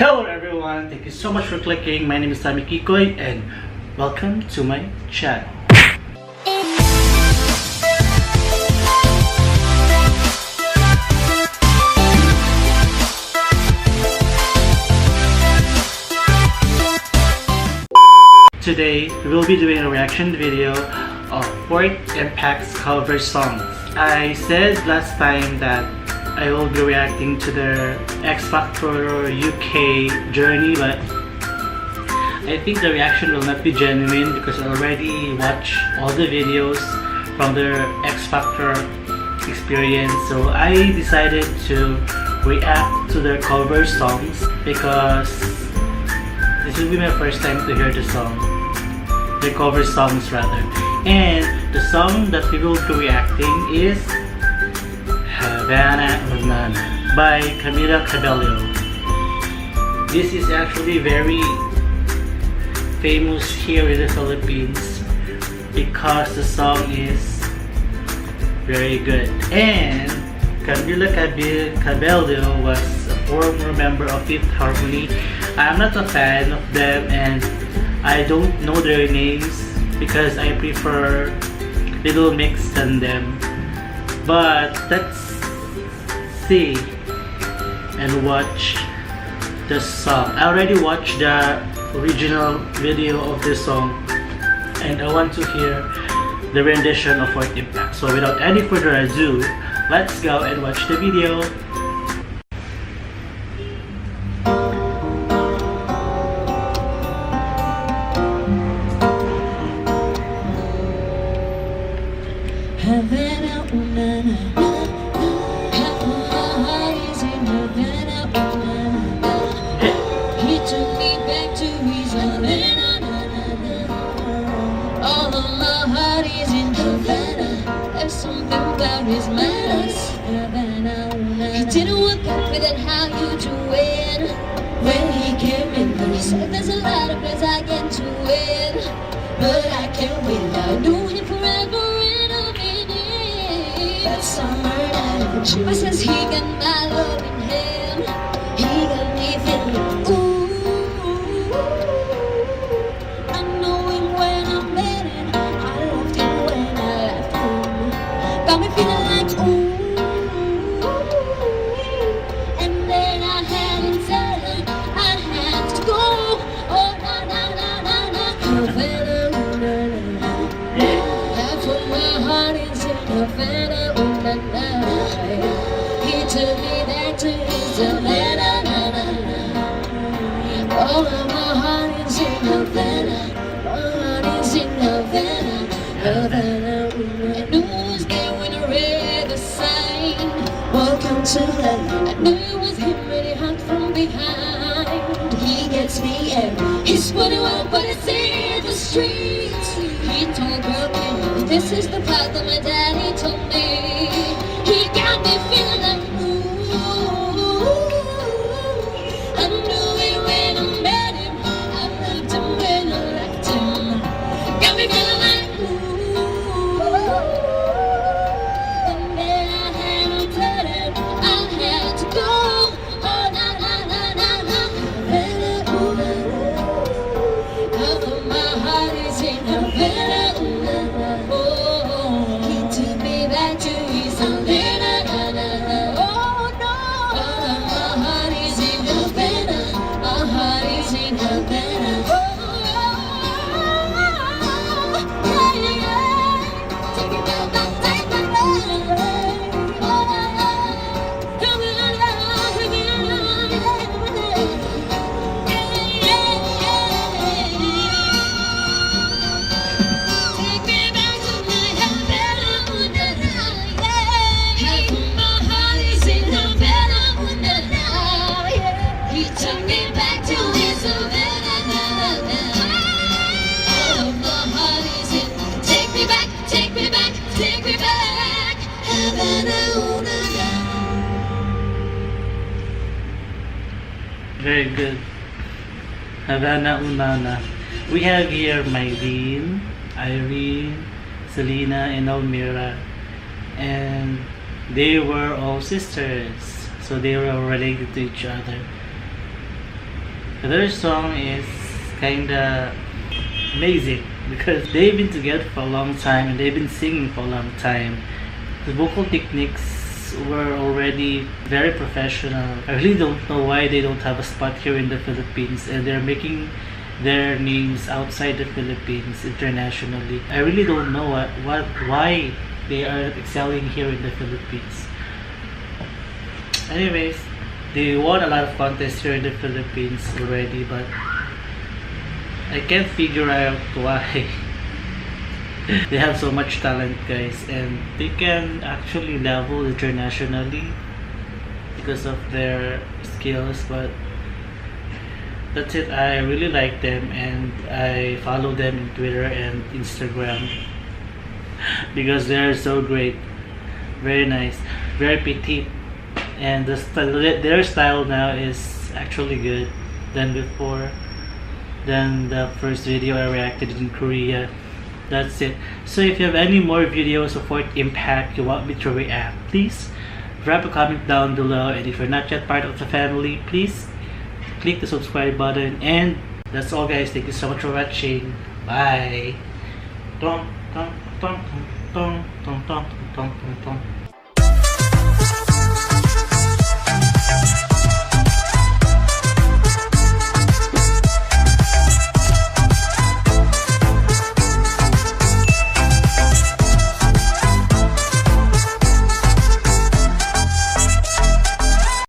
Hello everyone, thank you so much for clicking. My name is TammyKikoy and welcome to my channel. Today we will be doing a reaction video of Fort Impact's cover songs. I said last time that I will be reacting to their X Factor UK journey, but I think the reaction will not be genuine because I already watched all the videos from their X Factor experience. So I decided to react to their cover songs because this will be my first time to hear the song. Their cover songs rather. And the song that we will be reacting is Havana by Camila Cabello. This is actually very famous here in the Philippines because the song is very good. And Camila Cabello was a former member of Fifth Harmony. I'm not a fan of them and I don't know their names because I prefer Little Mix than them. But let's see and watch the song. I already watched the original video of this song and I want to hear the rendition of Fort Impact. So without any further ado, let's go and watch the video. Havana, half of my heart is in Havana, he took me back to his Havana, all of my heart is in Havana, there's something about his manners, Havana, he didn't work out with it, how you do it, when he came in, he said there's a lot of places I get to it, but I can't wait, I knew him forever. That summer night, she says he got my love in him. He got me feeling ooh. I know him when I met him. I loved him when I left him. Got me feeling like ooh. And then I had to tell him I had to go. Oh na na na na na. Havana, half of my heart is in Havana. He took me back to his Havana. All of my heart is in Havana. My heart is in Havana. Havana. I knew I was there when I read the sign. Welcome to Havana. I knew it was him and he hung from behind. He gets me every. He's what he wants, but it's in the streets. He told girl, this is the path that my daddy told me. He got me feeling like ooh. I knew it when I met him. I loved him when I left him. Got me feeling like ooh. And then I had to tell him I had to go. Oh na na na na na. Half of my heart is in Havana. Very good. Havana Unana. We have here Mylene, Irene, Selena, and Almira. And they were all sisters. So they were related to each other. Their song is kinda amazing because they've been together for a long time and they've been singing for a long time. The vocal techniques were already very professional. I really don't know why they don't have a spot here in the Philippines and they're making their names outside the Philippines internationally. I really don't know why they are excelling here in the Philippines. Anyways, they won a lot of contests here in the Philippines already, but I can't figure out why. They have so much talent, guys, and they can actually level internationally because of their skills. But that's it. I really like them and I follow them in Twitter and Instagram because they're so great, very nice, very petite, and their style now is actually good than before, than the first video I reacted in Korea. That's it. So if you have any more videos of Fourth Impact you want me to react, please drop a comment down below, and if you're not yet part of the family, please click the subscribe button. And that's all, guys. Thank you so much for watching. Bye. Dong, dong, dong, dong, dong, dong, dong, dong, dong.